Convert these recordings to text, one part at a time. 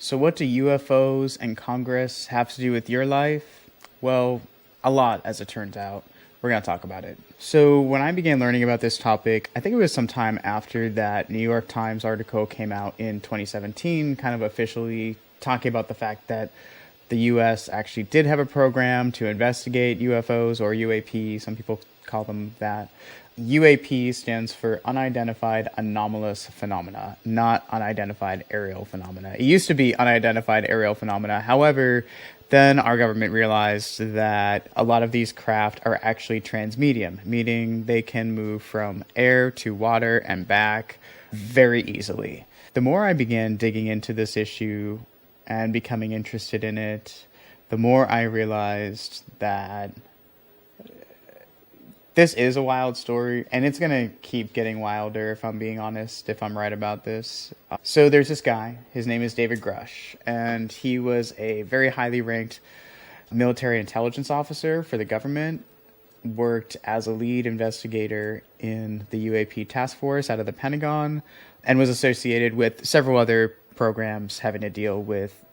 So what do UFOs and Congress have to do with your life? Well, a lot, as it turns out. We're going to talk about it. So when I began learning about this topic, I think it was sometime after that New York Times article came out in 2017, kind of officially talking about the fact that the U.S. actually did have a program to investigate UFOs, or UAP, some people call them that. UAP stands for Unidentified Anomalous Phenomena, not Unidentified Aerial Phenomena. It used to be Unidentified Aerial Phenomena. However, then our government realized that a lot of these craft are actually transmedium, meaning they can move from air to water and back very easily. The more I began digging into this issue and becoming interested in it, the more I realized that this is a wild story, and it's going to keep getting wilder, if I'm being honest, if I'm right about this. So there's this guy, his name is David Grusch, and he was a very highly ranked military intelligence officer for the government, worked as a lead investigator in the UAP task force out of the Pentagon, and was associated with several other programs having to deal with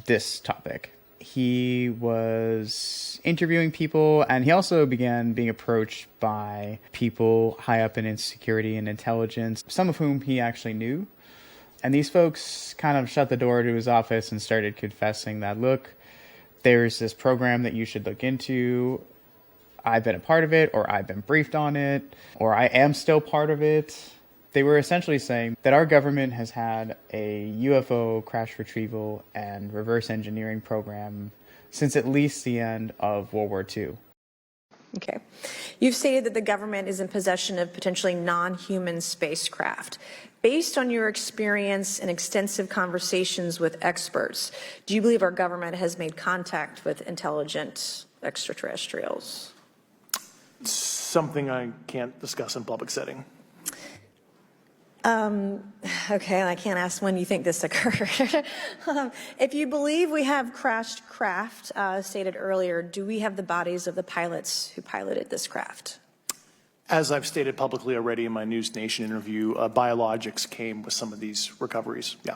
this topic. He was interviewing people, and he also began being approached by people high up in security and intelligence, some of whom he actually knew. And these folks kind of shut the door to his office and started confessing that, look, there's this program that you should look into. I've been a part of it, or I've been briefed on it, or I am still part of it. They were essentially saying that our government has had a UFO crash retrieval and reverse engineering program since at least the end of World War II. Okay. You've stated that the government is in possession of potentially non-human spacecraft. Based on your experience and extensive conversations with experts, do you believe our government has made contact with intelligent extraterrestrials? Something I can't discuss in public setting. Okay, and I can't ask when you think this occurred. If you believe we have crashed craft, stated earlier, do we have the bodies of the pilots who piloted this craft? As I've stated publicly already in my Newsnation interview, biologics came with some of these recoveries, yeah.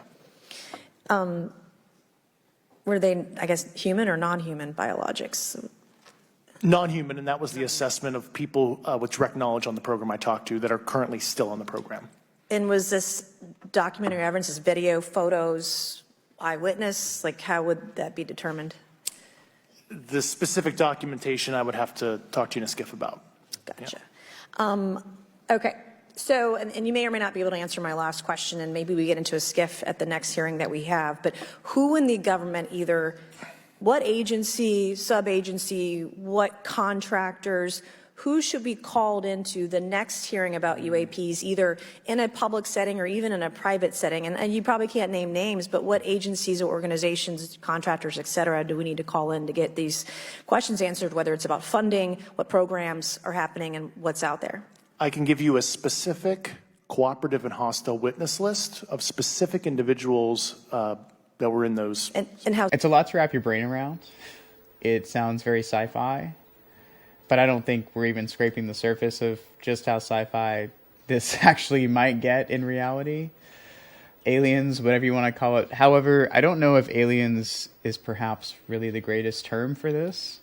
Were they, I guess, human or non-human biologics? Non-human, and that was the assessment of people with direct knowledge on the program I talked to that are currently still on the program. And was this documentary evidence, this video, photos, eyewitness? Like, how would that be determined? The specific documentation I would have to talk to you in a skiff about. Gotcha. Yeah. Okay. So, and you may or may not be able to answer my last question, and maybe we get into a skiff at the next hearing that we have, but who in the government, either what agency, sub-agency, what contractors, who should be called into the next hearing about UAPs, either in a public setting or even in a private setting? And you probably can't name names, but what agencies or organizations, contractors, et cetera, do we need to call in to get these questions answered, whether it's about funding, what programs are happening, and what's out there? I can give you a specific cooperative and hostile witness list of specific individuals that were in those. And how? It's a lot to wrap your brain around. It sounds very sci-fi, but I don't think we're even scraping the surface of just how sci-fi this actually might get in reality. Aliens, whatever you want to call it. However, I don't know if aliens is perhaps really the greatest term for this.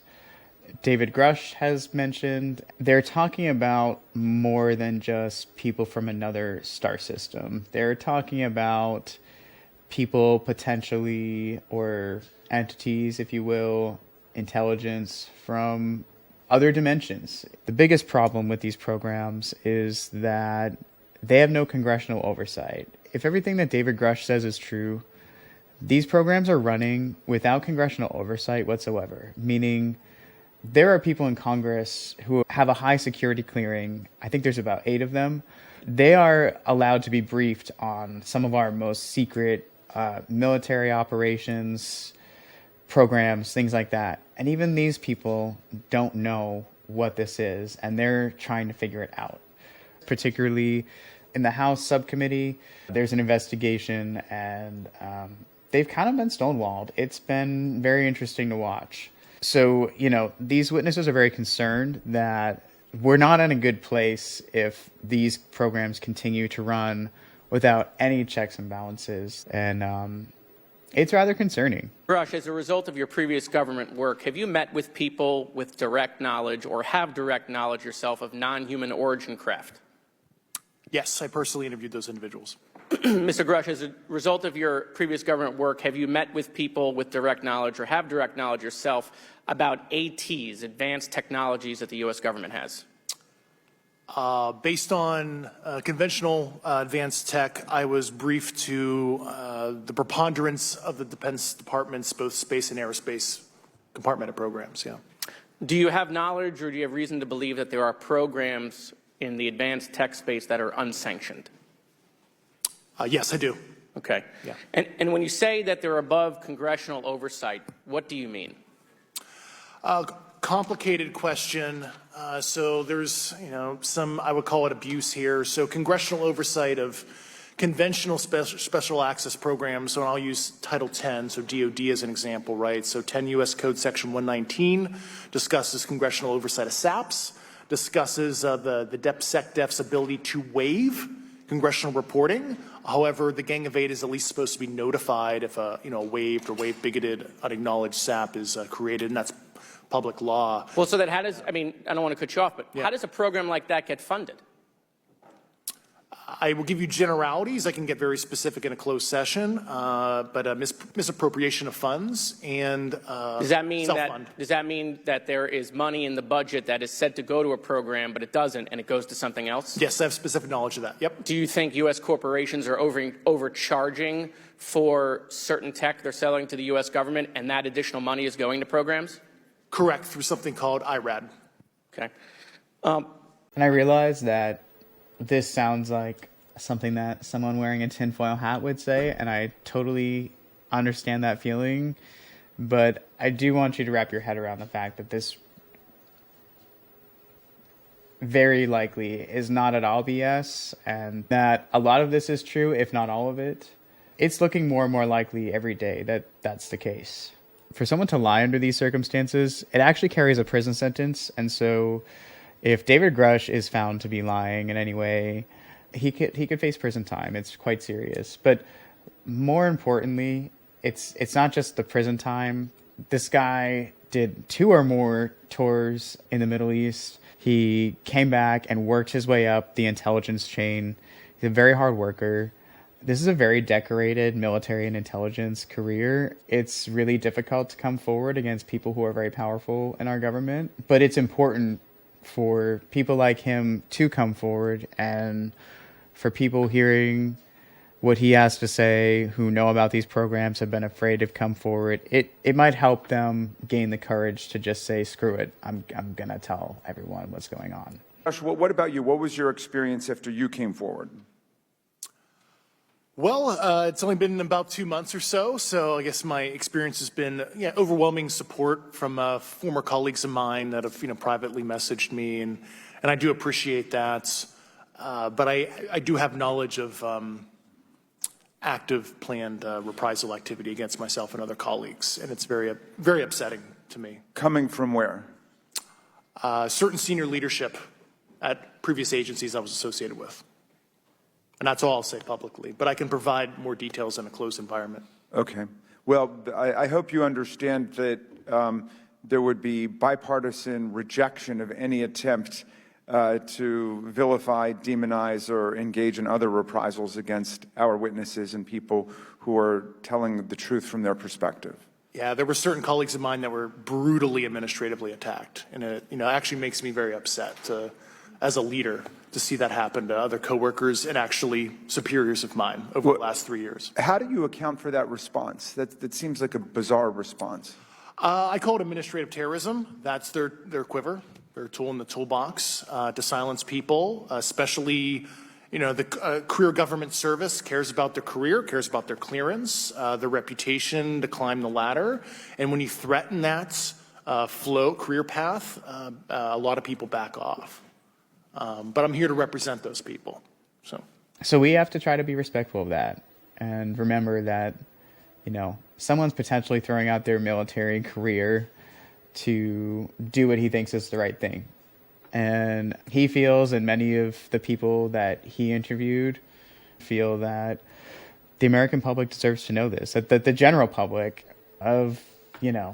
David Grusch has mentioned they're talking about more than just people from another star system. They're talking about people potentially, or entities, if you will, intelligence from other dimensions. The biggest problem with these programs is that they have no congressional oversight. If everything that David Grusch says is true, these programs are running without congressional oversight whatsoever, meaning there are people in Congress who have a high security clearing. I think there's about 8 of them. They are allowed to be briefed on some of our most secret military operations, programs, things like that. And even these people don't know what this is, and they're trying to figure it out. Particularly in the House subcommittee, there's an investigation, and they've kind of been stonewalled. It's been very interesting to watch. So, you know, these witnesses are very concerned that we're not in a good place if these programs continue to run without any checks and balances. And It's rather concerning. Grusch, as a result of your previous government work, have you met with people with direct knowledge or have direct knowledge yourself of non-human origin craft? Yes, I personally interviewed those individuals. Mr. Grusch, as a result of your previous government work, have you met with people with direct knowledge or have direct knowledge yourself about ATs, advanced technologies that the U.S. government has? Based on conventional advanced tech, I was briefed to the preponderance of the Defense Department's both space and aerospace compartmented programs, yeah. Do you have knowledge or do you have reason to believe that there are programs in the advanced tech space that are unsanctioned? Yes, I do. Okay. Yeah. And when you say that they're above congressional oversight, what do you mean? Complicated question. So there's, some, I would call it abuse here. So congressional oversight of conventional special access programs. So I'll use Title 10, so DOD as an example, right? So 10 U.S. Code Section 119 discusses congressional oversight of SAPs, discusses the DepSecDef's ability to waive congressional reporting. However, the Gang of Eight is at least supposed to be notified if a waived or waive bigoted unacknowledged SAP is created, and that's public law. Well, so that how does, I don't want to cut you off, but Yeah. how does a program like that get funded? I will give you generalities. I can get very specific in a closed session, but misappropriation of funds and Does that mean self-fund. that there is money in the budget that is said to go to a program, but it doesn't, and it goes to something else? Yes, I have specific knowledge of that. Yep. Do you think U.S. corporations are overcharging for certain tech they're selling to the U.S. government, and that additional money is going to programs? Correct, through something called IRAD. Okay. And I realize that this sounds like something that someone wearing a tinfoil hat would say, and I totally understand that feeling. But I do want you to wrap your head around the fact that this very likely is not at all BS, and that a lot of this is true, if not all of it. It's looking more and more likely every day that that's the case. For someone to lie under these circumstances, it actually carries a prison sentence. And so if David Grusch is found to be lying in any way, he could face prison time. It's quite serious. But more importantly, it's not just the prison time. This guy did 2 or more tours in the Middle East. He came back and worked his way up the intelligence chain. He's a very hard worker. This is a very decorated military and intelligence career. It's really difficult to come forward against people who are very powerful in our government, but it's important for people like him to come forward, and for people hearing what he has to say who know about these programs, have been afraid to come forward. It might help them gain the courage to just say, screw it, I'm going to tell everyone what's going on. What about you? What was your experience after you came forward? Well, it's only been about 2 months or so I guess my experience has been overwhelming support from former colleagues of mine that have privately messaged me, and I do appreciate that. But I do have knowledge of active planned reprisal activity against myself and other colleagues, and it's very, very upsetting to me. Coming from where? Certain senior leadership at previous agencies I was associated with. And that's all I'll say publicly, but I can provide more details in a closed environment. Okay. Well, I hope you understand that there would be bipartisan rejection of any attempt to vilify, demonize, or engage in other reprisals against our witnesses and people who are telling the truth from their perspective. Yeah, there were certain colleagues of mine that were brutally administratively attacked, and it actually makes me very upset as a leader to see that happen to other coworkers and actually superiors of mine over the last 3 years. How do you account for that response? That seems like a bizarre response. I call it administrative terrorism. That's their quiver, their tool in the toolbox to silence people, especially, the career government service cares about their career, cares about their clearance, their reputation to climb the ladder. And when you threaten that career path, a lot of people back off. But I'm here to represent those people. So we have to try to be respectful of that and remember that, someone's potentially throwing out their military career to do what he thinks is the right thing. And he feels, and many of the people that he interviewed feel, that the American public deserves to know this, that the general public of,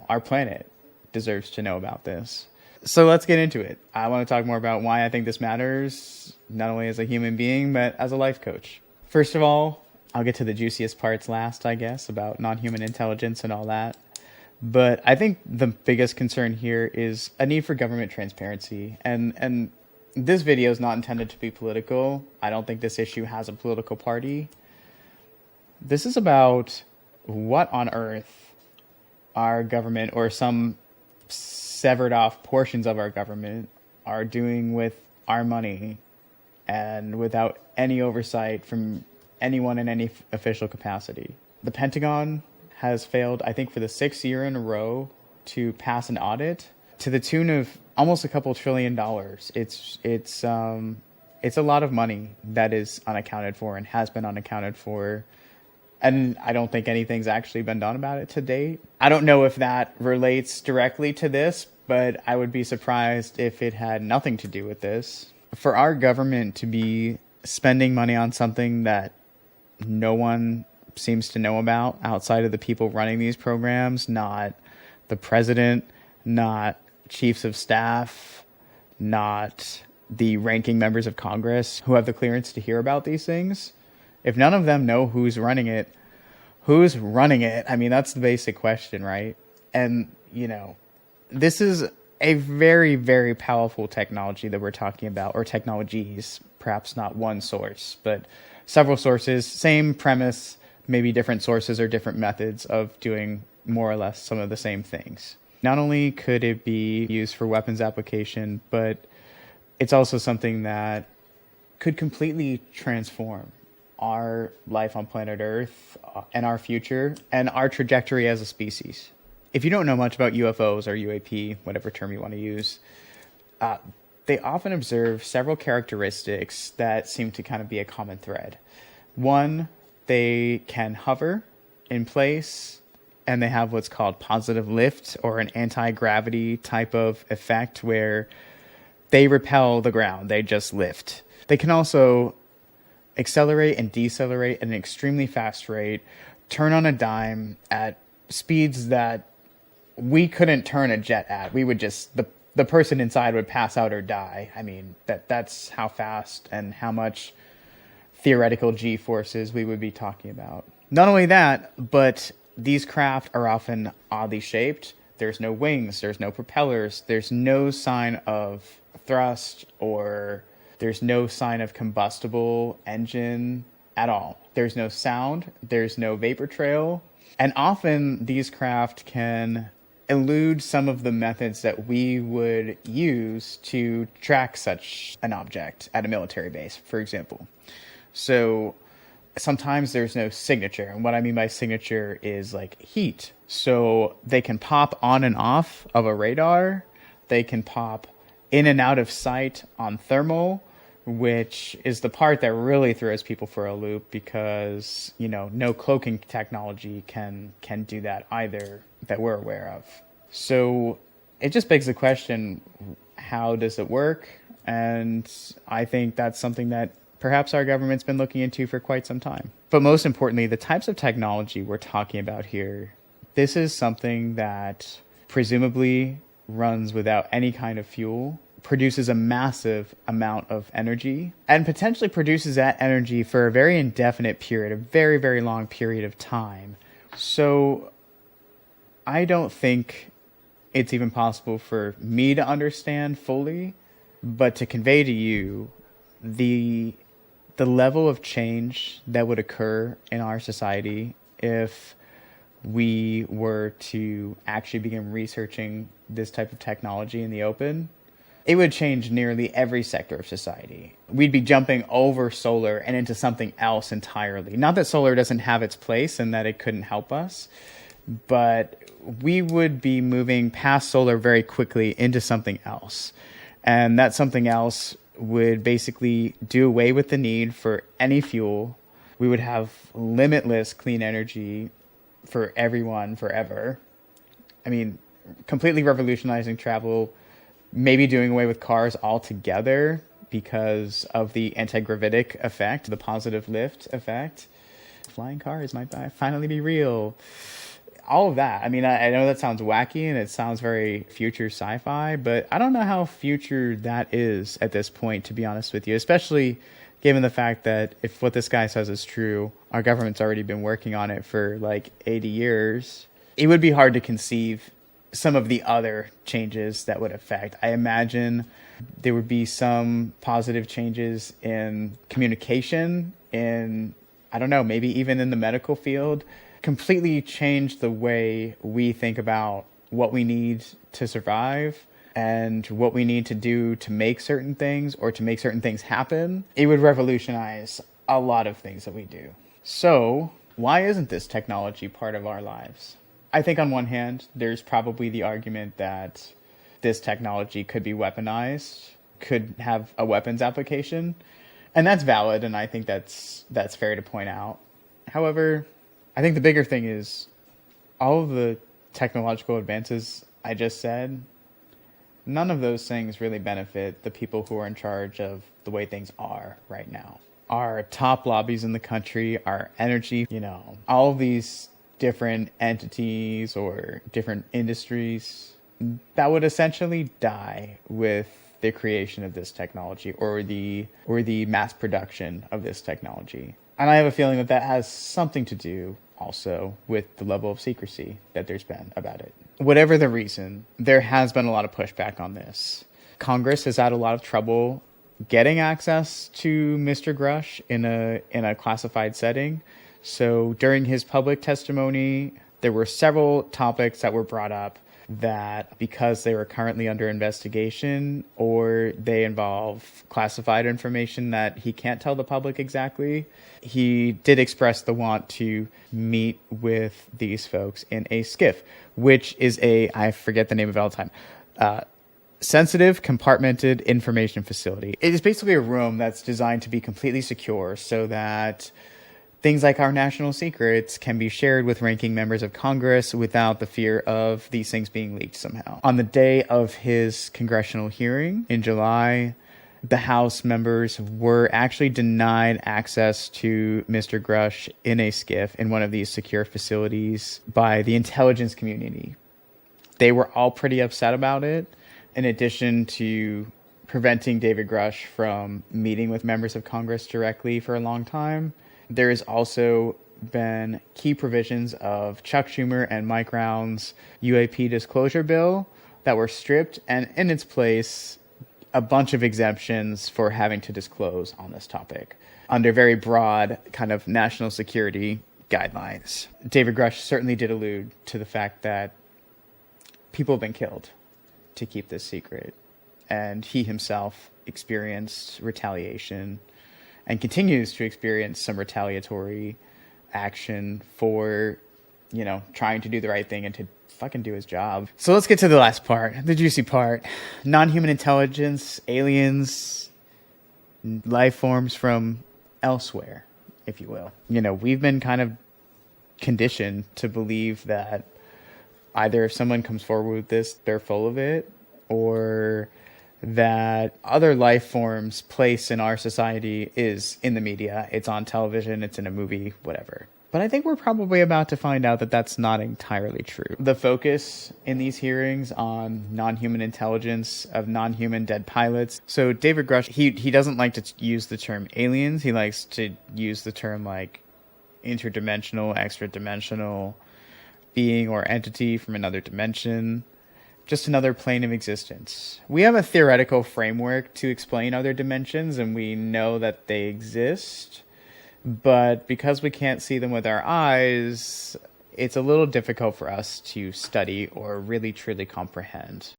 our planet deserves to know about this. So let's get into it. I want to talk more about why I think this matters, not only as a human being, but as a life coach. First of all, I'll get to the juiciest parts last, I guess, about non-human intelligence and all that. But I think the biggest concern here is a need for government transparency. And this video is not intended to be political. I don't think this issue has a political party. This is about what on earth our government, or some severed off portions of our government, are doing with our money, and without any oversight from anyone in any official capacity. The Pentagon has failed, I think, for the 6th year in a row to pass an audit to the tune of almost a couple $1 trillion. It's a lot of money that is unaccounted for and has been unaccounted for. And I don't think anything's actually been done about it to date. I don't know if that relates directly to this, but I would be surprised if it had nothing to do with this. For our government to be spending money on something that no one seems to know about outside of the people running these programs, not the president, not chiefs of staff, not the ranking members of Congress who have the clearance to hear about these things. If none of them know who's running it? I mean, that's the basic question, right? And, this is a very, very powerful technology that we're talking about, or technologies, perhaps not one source, but several sources, same premise, maybe different sources or different methods of doing more or less some of the same things. Not only could it be used for weapons application, but it's also something that could completely transform our life on planet Earth and our future and our trajectory as a species. If you don't know much about UFOs or UAP, whatever term you want to use, they often observe several characteristics that seem to kind of be a common thread. One, they can hover in place, and they have what's called positive lift, or an anti-gravity type of effect where they repel the ground, they just lift. They can also accelerate and decelerate at an extremely fast rate, turn on a dime at speeds that we couldn't turn a jet at. We would just, the person inside would pass out or die. I mean, that's how fast and how much theoretical G-forces we would be talking about. Not only that, but these craft are often oddly shaped. There's no wings, there's no propellers, there's no sign of thrust, or there's no sign of combustible engine at all. There's no sound, there's no vapor trail, and often these craft can elude some of the methods that we would use to track such an object at a military base, for example. So sometimes there's no signature, and what I mean by signature is like heat. So they can pop on and off of a radar, they can pop in and out of sight on thermal, which is the part that really throws people for a loop, because, no cloaking technology can do that either that we're aware of. So it just begs the question, how does it work? And I think that's something that perhaps our government's been looking into for quite some time. But most importantly, the types of technology we're talking about here, this is something that presumably runs without any kind of fuel, produces a massive amount of energy, and potentially produces that energy for a very indefinite period, a very, very long period of time. So I don't think it's even possible for me to understand fully, but to convey to you the level of change that would occur in our society if we were to actually begin researching this type of technology in the open. It would change nearly every sector of society. We'd be jumping over solar and into something else entirely. Not that solar doesn't have its place and that it couldn't help us, but we would be moving past solar very quickly into something else. And that something else would basically do away with the need for any fuel. We would have limitless clean energy for everyone forever. I mean, completely revolutionizing travel, maybe doing away with cars altogether because of the anti-gravitic effect, the positive lift effect. flying cars might finally be real. All of that. I mean, I know that sounds wacky and it sounds very future sci-fi, but I don't know how future that is at this point, to be honest with you, especially given the fact that if what this guy says is true, our government's already been working on it for like 80 years. It would be hard to conceive some of the other changes that would affect. I imagine there would be some positive changes in communication, in, I don't know, maybe even in the medical field. Completely change the way we think about what we need to survive and what we need to do to make certain things or to make certain things happen. It would revolutionize a lot of things that we do. So why isn't this technology part of our lives? I think on one hand, there's probably the argument that this technology could be weaponized, could have a weapons application, and that's valid, and I think that's fair to point out. However, I think the bigger thing is all of the technological advances I just said, none of those things really benefit the people who are in charge of the way things are right now. Our top lobbies in the country, our energy, all of these different entities or different industries that would essentially die with the creation of this technology or the mass production of this technology. And I have a feeling that has something to do also with the level of secrecy that there's been about it. Whatever the reason, there has been a lot of pushback on this. Congress has had a lot of trouble getting access to Mr. Grusch in a classified setting. So during his public testimony, there were several topics that were brought up that because they were currently under investigation or they involve classified information that he can't tell the public exactly, he did express the want to meet with these folks in a SCIF, which is I forget the name of it all the time, sensitive compartmented information facility. It is basically a room that's designed to be completely secure so that things like our national secrets can be shared with ranking members of Congress without the fear of these things being leaked somehow. On the day of his congressional hearing in July, the House members were actually denied access to Mr. Grusch in a SCIF in one of these secure facilities by the intelligence community. They were all pretty upset about it, in addition to preventing David Grusch from meeting with members of Congress directly for a long time. There has also been key provisions of Chuck Schumer and Mike Round's UAP disclosure bill that were stripped, and in its place, a bunch of exemptions for having to disclose on this topic under very broad kind of national security guidelines. David Grusch certainly did allude to the fact that people have been killed to keep this secret, and he himself experienced retaliation and continues to experience some retaliatory action for, trying to do the right thing and to fucking do his job. So let's get to the last part, the juicy part. Non-human intelligence, aliens, life forms from elsewhere, if you will. We've been kind of conditioned to believe that either if someone comes forward with this, they're full of it, or that other life forms' place in our society is in the media. It's on television, it's in a movie, whatever. But I think we're probably about to find out that that's not entirely true. The focus in these hearings on non-human intelligence of non-human dead pilots. So David Grusch, he doesn't like to use the term aliens. He likes to use the term like interdimensional, extra-dimensional being or entity from another dimension. Just another plane of existence. We have a theoretical framework to explain other dimensions, and we know that they exist, but because we can't see them with our eyes, it's a little difficult for us to study or really truly comprehend.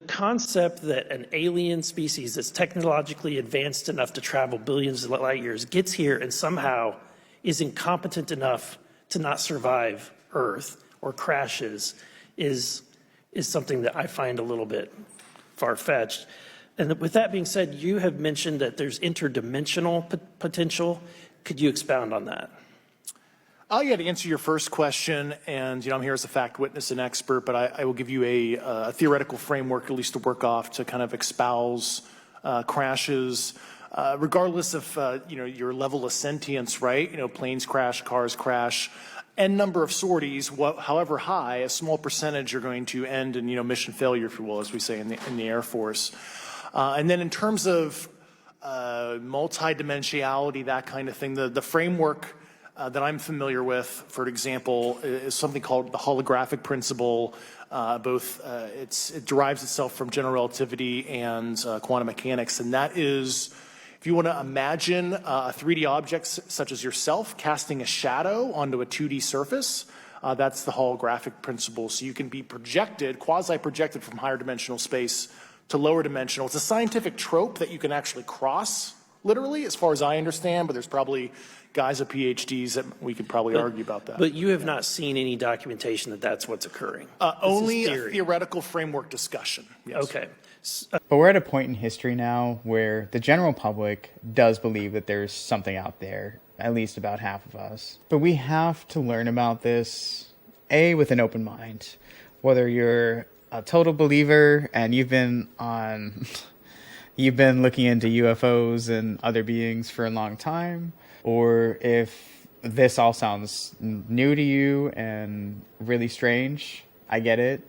The concept that an alien species that's technologically advanced enough to travel billions of light years gets here and somehow is incompetent enough to not survive Earth or crashes is something that I find a little bit far-fetched. And with that being said, you have mentioned that there's interdimensional potential. Could you expound on that? Yeah, to answer your first question, and I'm here as a fact witness and expert, but I will give you a theoretical framework, at least to work off, to kind of espouse crashes. regardless of, your level of sentience, right? Planes crash, cars crash, n number of sorties, however high, a small percentage are going to end in, mission failure, if you will, as we say in the Air Force. And then in terms of multidimensionality, that kind of thing, the framework that I'm familiar with, for example, is something called the holographic principle. It derives itself from general relativity and quantum mechanics, and that is, if you want to imagine a 3D object such as yourself casting a shadow onto a 2D surface, that's the holographic principle. So you can be projected, quasi-projected from higher dimensional space to lower dimensional. It's a scientific trope that you can actually cross, literally, as far as I understand, but there's probably guys with PhDs that we could probably argue about that. But you have not seen any documentation that that's what's occurring? Only a theoretical framework discussion. Yes. Okay. But we're at a point in history now where the general public does believe that there's something out there, at least about half of us. But we have to learn about this, with an open mind. Whether you're a total believer and you've been looking into UFOs and other beings for a long time, or if this all sounds new to you and really strange, I get it.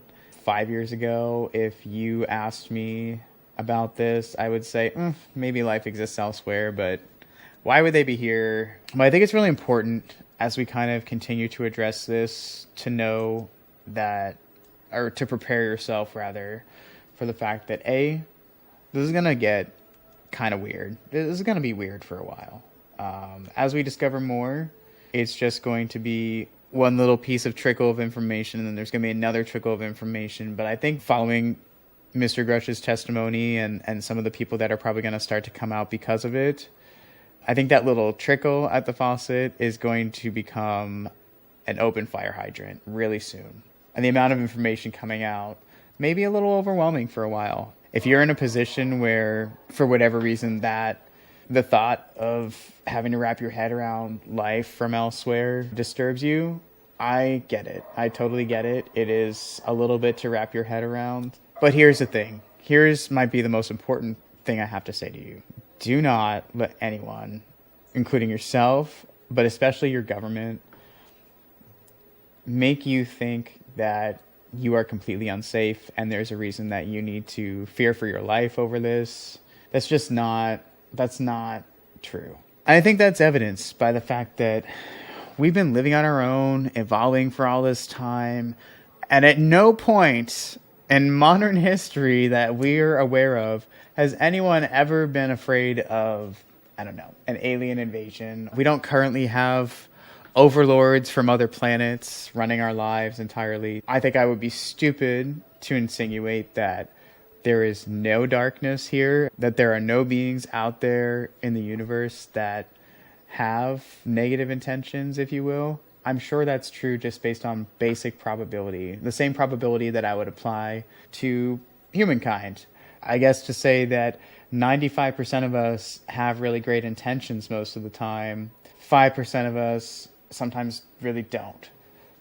5 years ago, if you asked me about this, I would say, maybe life exists elsewhere, but why would they be here? But I think it's really important as we kind of continue to address this to know that, or to prepare yourself rather, for the fact that this is going to get kind of weird. This is going to be weird for a while. As we discover more, it's just going to be one little piece of trickle of information, and then there's going to be another trickle of information. But I think following Mr. Grusch's testimony and some of the people that are probably going to start to come out because of it, I think that little trickle at the faucet is going to become an open fire hydrant really soon. And the amount of information coming out may be a little overwhelming for a while. If you're in a position where, for whatever reason, that the thought of having to wrap your head around life from elsewhere disturbs you, I get it. I totally get it. It is a little bit to wrap your head around. But here's the thing. Might be the most important thing I have to say to you. Do not let anyone, including yourself, but especially your government, make you think that you are completely unsafe and there's a reason that you need to fear for your life over this. That's not true. And I think that's evidenced by the fact that we've been living on our own, evolving for all this time, and at no point in modern history that we're aware of has anyone ever been afraid of, an alien invasion. We don't currently have overlords from other planets running our lives entirely. I think I would be stupid to insinuate that there is no darkness here, that there are no beings out there in the universe that have negative intentions, if you will. I'm sure that's true just based on basic probability, the same probability that I would apply to humankind. I guess to say that 95% of us have really great intentions most of the time, 5% of us sometimes really don't.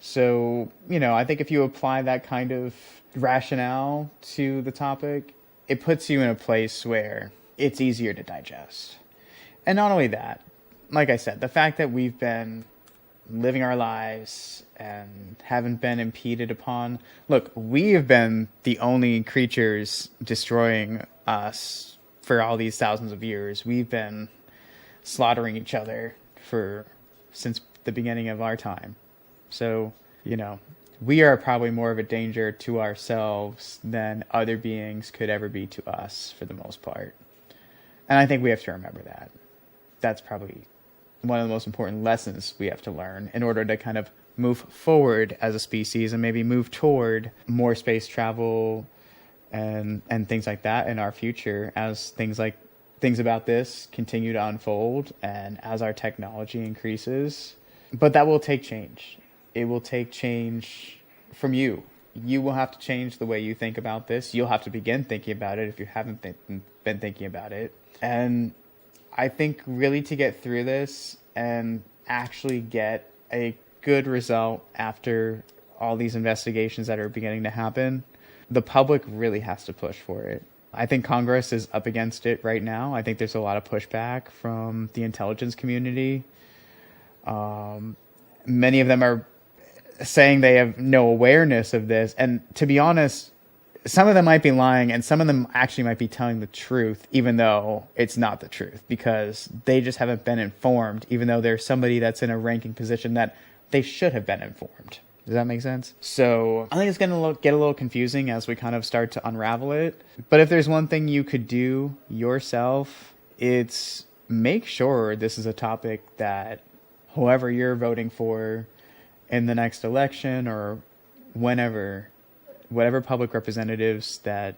So, I think if you apply that kind of rationale to the topic, it puts you in a place where it's easier to digest. And not only that, like I said, the fact that we've been living our lives and haven't been impeded upon. Look, we have been the only creatures destroying us for all these thousands of years. We've been slaughtering each other since the beginning of our time. So, we are probably more of a danger to ourselves than other beings could ever be to us for the most part. And I think we have to remember that. That's probably one of the most important lessons we have to learn in order to kind of move forward as a species and maybe move toward more space travel and things like that in our future as things about this continue to unfold and as our technology increases. But that will take change. It will take change from you. You will have to change the way you think about this. You'll have to begin thinking about it if you haven't been thinking about it. And I think really to get through this and actually get a good result after all these investigations that are beginning to happen, the public really has to push for it. I think Congress is up against it right now. I think there's a lot of pushback from the intelligence community. Many of them are saying they have no awareness of this. And to be honest, some of them might be lying and some of them actually might be telling the truth, even though it's not the truth, because they just haven't been informed, even though there's somebody that's in a ranking position that they should have been informed. Does that make sense? So I think it's going to get a little confusing as we kind of start to unravel it. But if there's one thing you could do yourself, it's make sure this is a topic that whoever you're voting for in the next election or whenever, whatever public representatives that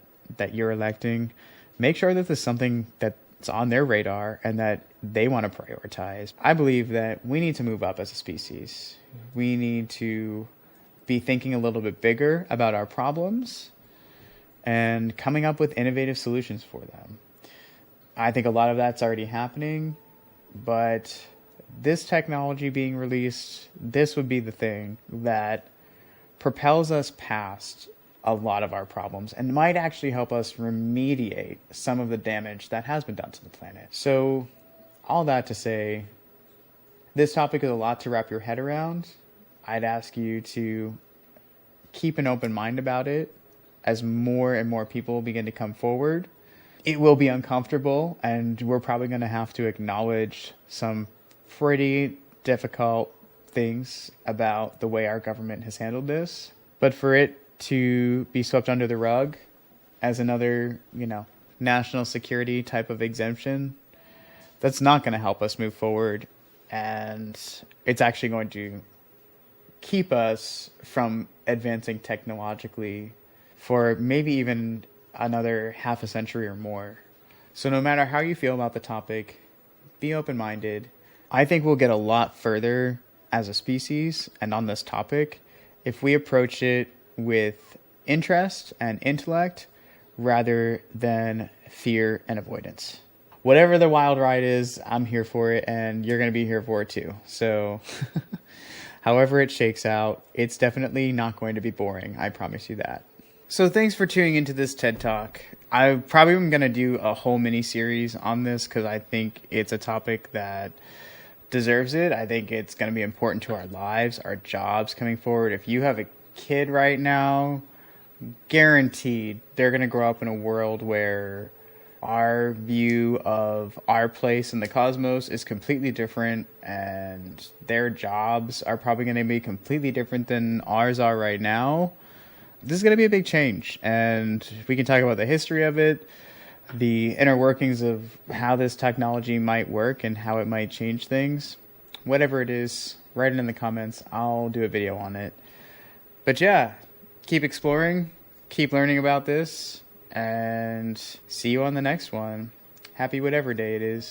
you're electing, make sure that this is something that's on their radar and that they want to prioritize. I believe that we need to move up as a species. We need to be thinking a little bit bigger about our problems and coming up with innovative solutions for them. I think a lot of that's already happening, but this technology being released, this would be the thing that propels us past a lot of our problems and might actually help us remediate some of the damage that has been done to the planet. So all that to say, this topic is a lot to wrap your head around. I'd ask you to keep an open mind about it as more and more people begin to come forward. It will be uncomfortable, and we're probably going to have to acknowledge some pretty difficult things about the way our government has handled this. But for it to be swept under the rug as another, national security type of exemption, that's not going to help us move forward. And it's actually going to keep us from advancing technologically for maybe even another half a century or more. So no matter how you feel about the topic, be open-minded. I think we'll get a lot further as a species and on this topic if we approach it with interest and intellect rather than fear and avoidance. Whatever the wild ride is, I'm here for it, and you're going to be here for it too. So however it shakes out, it's definitely not going to be boring. I promise you that. So thanks for tuning into this TED Talk. I probably am going to do a whole mini-series on this because I think it's a topic that deserves it. I think it's going to be important to our lives, our jobs coming forward. If you have a kid right now, guaranteed they're going to grow up in a world where our view of our place in the cosmos is completely different, and their jobs are probably going to be completely different than ours are right now. This is going to be a big change, and we can talk about the history of it, the inner workings of how this technology might work and how it might change things. Whatever it is, write it in the comments. I'll do a video on it. But yeah, keep exploring, keep learning about this, and see you on the next one. Happy whatever day it is.